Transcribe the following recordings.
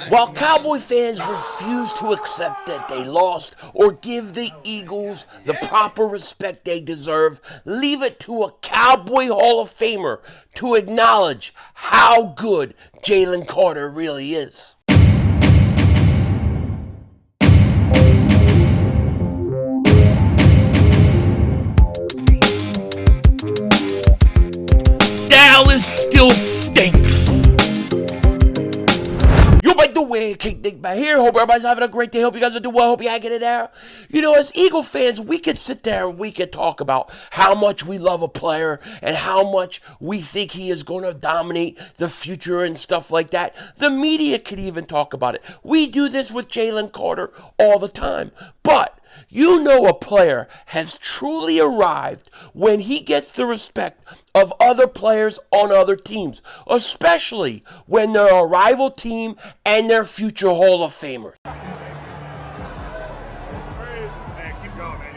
While Cowboy fans refuse to accept that they lost or give the Eagles the proper respect they deserve, leave it to a Cowboy Hall of Famer to acknowledge how good Jalen Carter really is. Dallas still stinks. Yo, by the way, King Dingbat here. Hope everybody's having a great day. Hope you guys are doing well. Hope you hanging in there. You know, as Eagle fans, we could sit there and we could talk about how much we love a player and how much we think he is going to dominate the future and stuff like that. The media could even talk about it. We do this with Jalen Carter all the time. But you know a player has truly arrived when he gets the respect of other players on other teams, especially when they're a rival team and they're future Hall of Famers. Hey, keep going, man.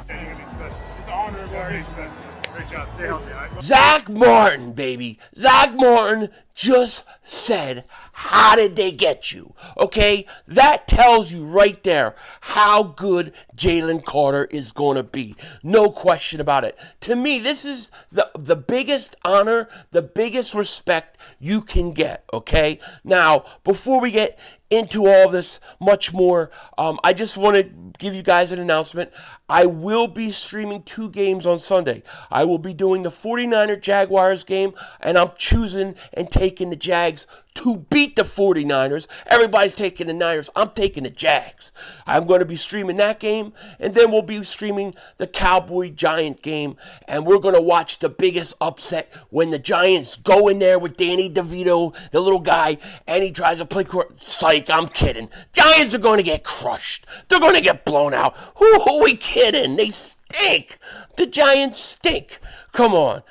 You're going to be special. It's an honor to be special. Great job. Stay healthy, all right? Zack Martin, baby. Zack Martin just said, how did they get you? Okay? That tells you right there how good Jalen Carter is going to be. No question about it. To me, this is the biggest honor, the biggest respect you can get, okay? Now, before we get into all this much more, I just want to give you guys an announcement. I will be streaming 2 games on Sunday. I will be doing the 49er Jaguars game, and I'm choosing and taking the Jags to beat the 49ers. Everybody's taking the Niners. I'm taking the Jags. I'm going to be streaming that game, and then we'll be streaming the Cowboy-Giant game, and we're going to watch the biggest upset when the Giants go in there with Danny DeVito, the little guy, and he tries to play psych. I'm kidding. Giants are going to get crushed. They're going to get blown out. Who are we kidding? They stink. The Giants stink. Come on,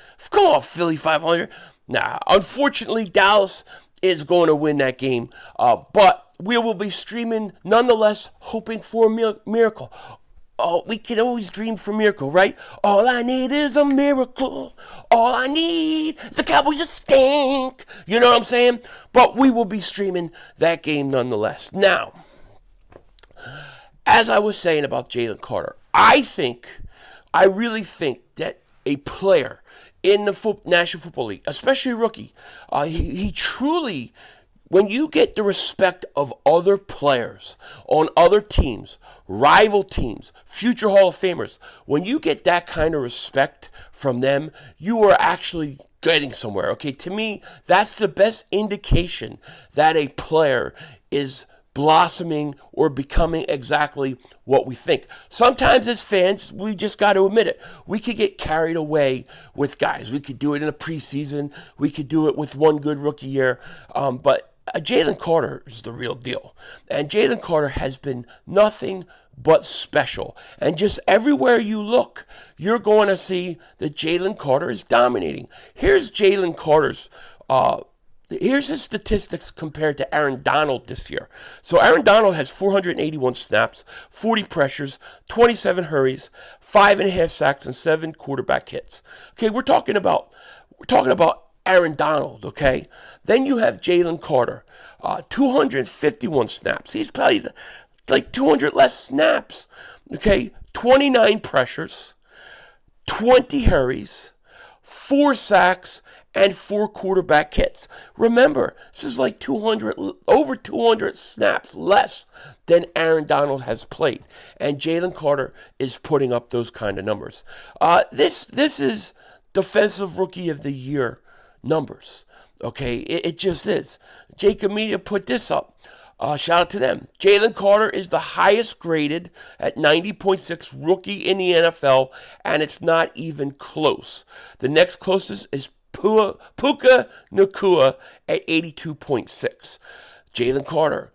Philly 500. Nah, unfortunately, Dallas is going to win that game. But we will be streaming nonetheless, hoping for a miracle. Oh, we can always dream for a miracle, right? All I need is a miracle. All I need is the Cowboys to stink. You know what I'm saying? But we will be streaming that game nonetheless. Now, as I was saying about Jalen Carter, I really think that a player in the National Football League, especially a rookie, he truly, when you get the respect of other players on other teams, rival teams, future Hall of Famers, when you get that kind of respect from them, you are actually getting somewhere. Okay, to me, that's the best indication that a player is blossoming or becoming exactly what we think. Sometimes as fans, we just got to admit it. We could get carried away with guys. We could do it in a preseason. We could do it with one good rookie year. But Jalen Carter is the real deal. And Jalen Carter has been nothing but special. And just everywhere you look, you're going to see that Jalen Carter is dominating. Here's Jalen Carter's Here's his statistics compared to Aaron Donald this year. So Aaron Donald has 481 snaps, 40 pressures, 27 hurries, 5.5 sacks, and 7 quarterback hits. Okay, we're talking about Aaron Donald, okay? Then you have Jalen Carter, 251 snaps. He's played like 200 less snaps, okay? 29 pressures, 20 hurries, 4 sacks, and 4 quarterback hits. Remember, this is like over 200 snaps less than Aaron Donald has played. And Jalen Carter is putting up those kind of numbers. This is Defensive Rookie of the Year numbers. Okay, it just is. Jacob Media put this up. Shout out to them. Jalen Carter is the highest graded at 90.6 rookie in the NFL, and it's not even close. The next closest is Puka Nacua at 82.6. Jalen Carter,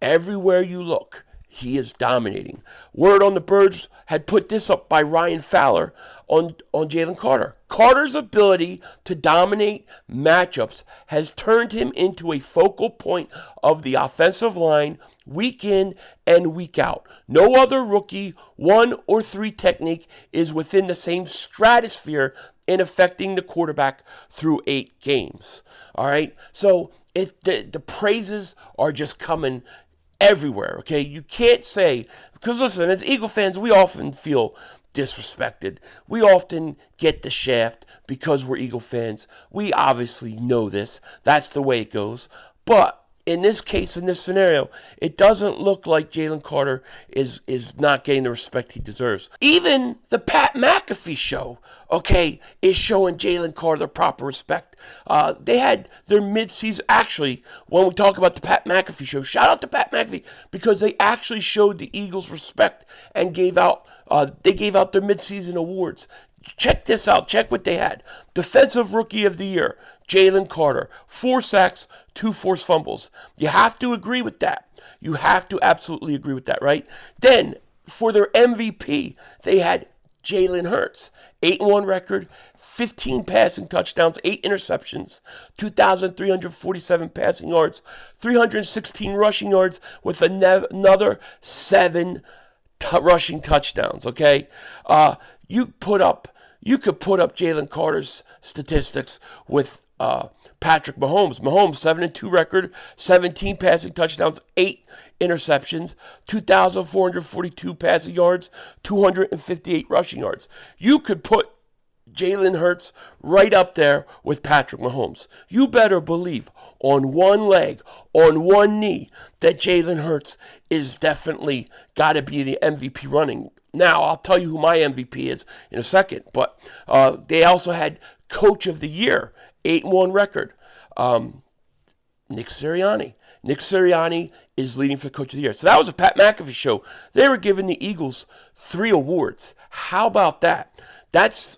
everywhere you look, he is dominating. Word on the Birds had put this up by Ryan Fowler on Jalen Carter. Carter's ability to dominate matchups has turned him into a focal point of the offensive line week in and week out. No other rookie 1 or 3 technique is within the same stratosphere in affecting the quarterback through 8 games. All right, so the praises are just coming everywhere. Okay, you can't say, because listen, as Eagle fans, we often feel disrespected. We often get the shaft because we're Eagle fans. We obviously know this. That's the way it goes. But in this case, in this scenario, it doesn't look like Jalen Carter is not getting the respect he deserves. Even the Pat McAfee show, okay, is showing Jalen Carter the proper respect. They had their midseason. Actually, when we talk about the Pat McAfee show, shout out to Pat McAfee, because they actually showed the Eagles respect and gave out their midseason awards. Check this out. Check what they had. Defensive Rookie of the Year, Jalen Carter. 4 sacks, 2 forced fumbles. You have to agree with that. You have to absolutely agree with that, right? Then, for their MVP, they had Jalen Hurts. 8-1 record, 15 passing touchdowns, 8 interceptions, 2,347 passing yards, 316 rushing yards with another 7 rushing touchdowns, okay? You could put up Jalen Carter's statistics with Patrick Mahomes. Mahomes, 7-2 record, 17 passing touchdowns, 8 interceptions, 2,442 passing yards, 258 rushing yards. You could put Jalen Hurts right up there with Patrick Mahomes. You better believe on one leg, on one knee, that Jalen Hurts is definitely got to be the MVP running. Now, I'll tell you who my MVP is in a second, but they also had Coach of the Year, 8-1 record, Nick Sirianni. Nick Sirianni is leading for Coach of the Year. So that was a Pat McAfee show. They were giving the Eagles 3 awards. How about that? That's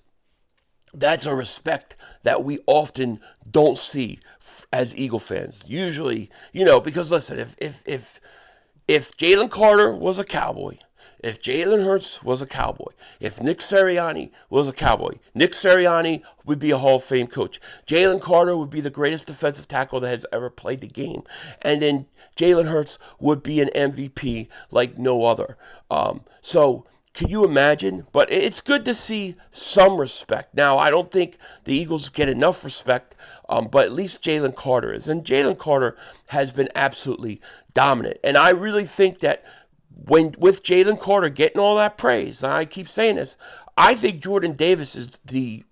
a respect that we often don't see as Eagle fans. Usually, because listen, if Jalen Carter was a Cowboy, if Jalen Hurts was a Cowboy, if Nick Sirianni was a Cowboy, Nick Sirianni would be a Hall of Fame coach. Jalen Carter would be the greatest defensive tackle that has ever played the game. And then Jalen Hurts would be an MVP like no other. So can you imagine? But it's good to see some respect. Now, I don't think the Eagles get enough respect, but at least Jalen Carter is. And Jalen Carter has been absolutely dominant. And I really think that with Jalen Carter getting all that praise, and I keep saying this, I think Jordan Davis is the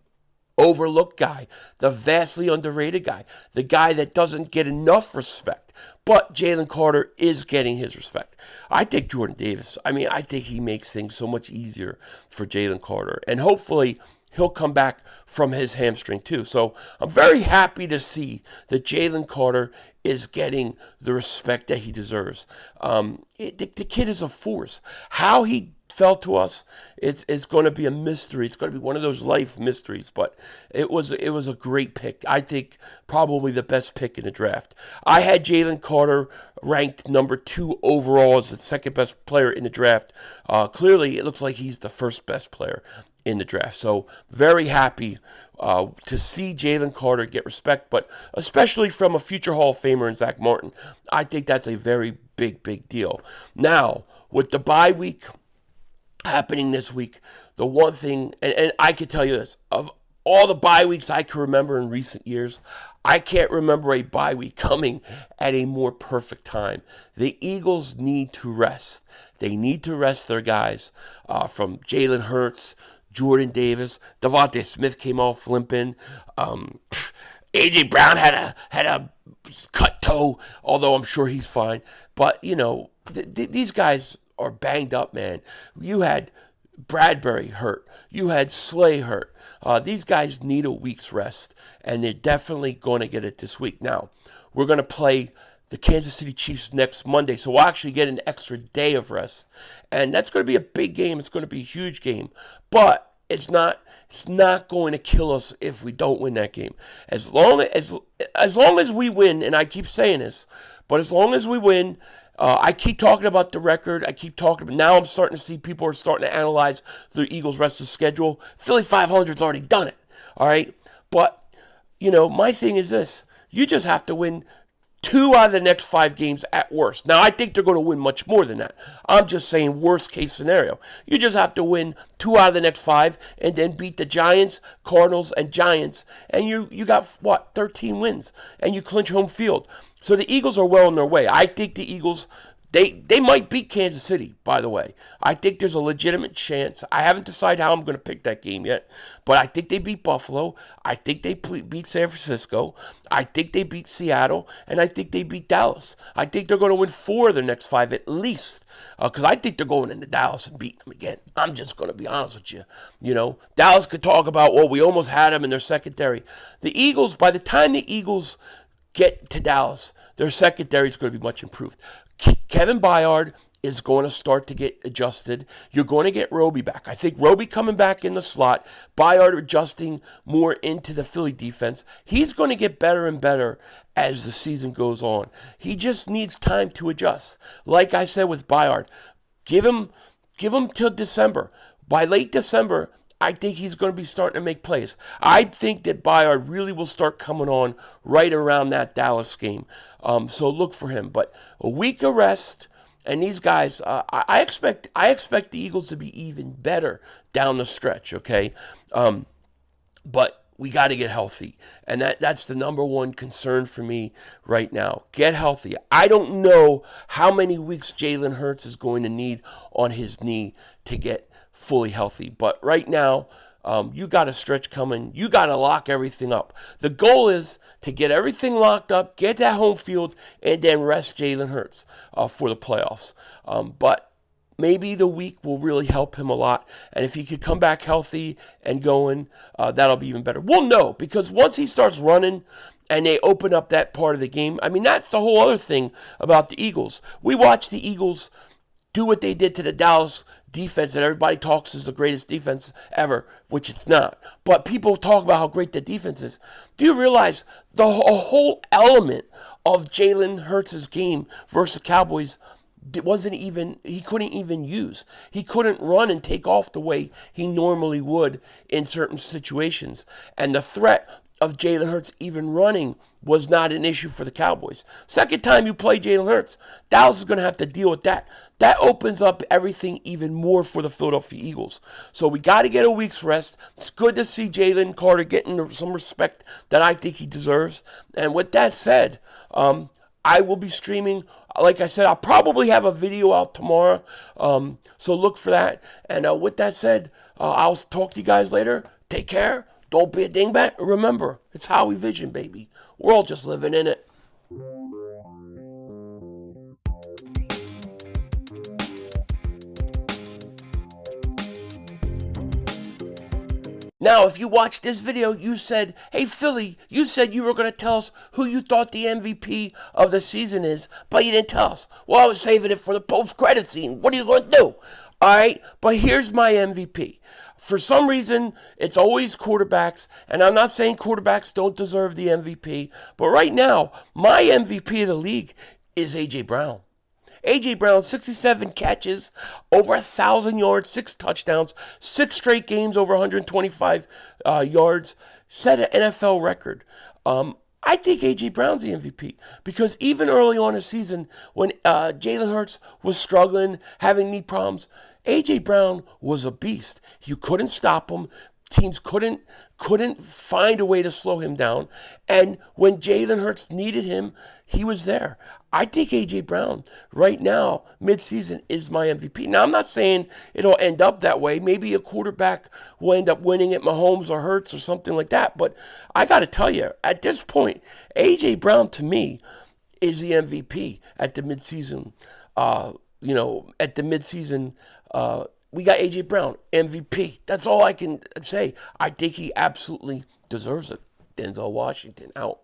overlooked guy, the vastly underrated guy, the guy that doesn't get enough respect. But Jalen Carter is getting his respect. I think Jordan Davis, I think he makes things so much easier for Jalen Carter. And hopefully he'll come back from his hamstring too. So I'm very happy to see that Jalen Carter is getting the respect that he deserves. The kid is a force. How he fell to us, it's going to be a mystery. It's going to be one of those life mysteries. But it was a great pick. I think probably the best pick in the draft. I had Jalen Carter ranked number 2 overall as the second best player in the draft. Clearly, it looks like he's the first best player in the draft. So very happy to see Jalen Carter get respect, but especially from a future Hall of Famer in Zack Martin. I think that's a very big deal. Now, with the bye week happening this week, the one thing, and I can tell you this, of all the bye weeks I can remember in recent years, I can't remember a bye week coming at a more perfect time. The Eagles need to rest. They need to rest their guys from Jalen Hurts, Jordan Davis, Devontae Smith came off limping. A.J. Brown had a cut toe, although I'm sure he's fine. But, these guys are banged up, man. You had Bradbury hurt. You had Slay hurt. These guys need a week's rest, and they're definitely going to get it this week. Now, we're going to play the Kansas City Chiefs next Monday, so we'll actually get an extra day of rest. And that's going to be a big game. It's going to be a huge game. But it's not going to kill us if we don't win that game. As long as we win, and I keep saying this, But as long as we win, I keep talking about the record. I keep talking about, now I'm starting to see people are starting to analyze the Eagles' rest of the schedule. Philly 500's already done it, all right? But, my thing is this. You just have to win 2 out of the next 5 games at worst. Now, I think they're going to win much more than that. I'm just saying worst case scenario. You just have to win 2 out of the next 5 and then beat the Giants, Cardinals, and Giants. And you got, 13 wins. And you clinch home field. So the Eagles are well on their way. I think the Eagles, they might beat Kansas City, by the way. I think there's a legitimate chance. I haven't decided how I'm going to pick that game yet, but I think they beat Buffalo. I think they beat San Francisco. I think they beat Seattle, and I think they beat Dallas. I think they're going to win 4 of their next 5 at least, because I think they're going into Dallas and beating them again. I'm just going to be honest with you. Dallas could talk about, well, we almost had them in their secondary. The Eagles, by the time the Eagles get to Dallas, their secondary is going to be much improved. Kevin BYARD is going to start to get adjusted. You're going to get Roby back. I think Roby coming back in the slot, BYARD adjusting more into the Philly defense. He's going to get better and better as the season goes on. He just needs time to adjust. Like I said with BYARD, give him till December. By late December, I think he's going to be starting to make plays. I think that BYARD really will start coming on right around that Dallas game. So look for him. But a week of rest, and these guys, I expect the Eagles to be even better down the stretch. Okay, but we got to get healthy, and that's the number one concern for me right now. Get healthy. I don't know how many weeks Jalen Hurts is going to need on his knee to get fully healthy. But right now, you got a stretch coming. You got to lock everything up. The goal is to get everything locked up, get that home field, and then rest Jalen Hurts for the playoffs. But maybe the week will really help him a lot. And if he could come back healthy and going, that'll be even better. We'll know, because once he starts running and they open up that part of the game, I mean, that's the whole other thing about the Eagles. We watched the Eagles do what they did to the Dallas defense that everybody talks is the greatest defense ever, which it's not. But people talk about how great the defense is. Do you realize the whole element of Jalen Hurts' game versus the Cowboys he couldn't even use. He couldn't run and take off the way he normally would in certain situations. And the threat of Jalen Hurts even running was not an issue for the Cowboys. Second time you play Jalen Hurts, Dallas is going to have to deal with that. That opens up everything even more for the Philadelphia Eagles. So we got to get a week's rest. It's good to see Jalen Carter getting some respect that I think he deserves. And with that said, I will be streaming. Like I said, I'll probably have a video out tomorrow. So look for that. And with that said, I'll talk to you guys later. Take care. Don't be a dingbat. Remember, it's Howie Vision, baby. We're all just living in it. Now, if you watched this video, you said, hey, Philly, you said you were going to tell us who you thought the MVP of the season is, but you didn't tell us. Well, I was saving it for the post-credit scene. What are you going to do? All right, but here's my MVP. For some reason, it's always quarterbacks, and I'm not saying quarterbacks don't deserve the MVP, but right now, my MVP of the league is A.J. Brown. A.J. Brown, 67 catches, over 1,000 yards, 6 touchdowns, 6 straight games over 125 yards, set an NFL record. I think A.J. Brown's the MVP because even early on in the season when Jalen Hurts was struggling, having knee problems, A.J. Brown was a beast. You couldn't stop him. Teams couldn't find a way to slow him down. And when Jalen Hurts needed him, he was there. I think A.J. Brown right now, midseason, is my MVP. Now, I'm not saying it'll end up that way. Maybe a quarterback will end up winning at MAHOMES or Hurts or something like that. But I got to tell you, at this point, A.J. Brown, to me, is the MVP at the midseason. At the midseason, we got A.J. Brown, MVP. That's all I can say. I think he absolutely deserves it. Denzel Washington, out.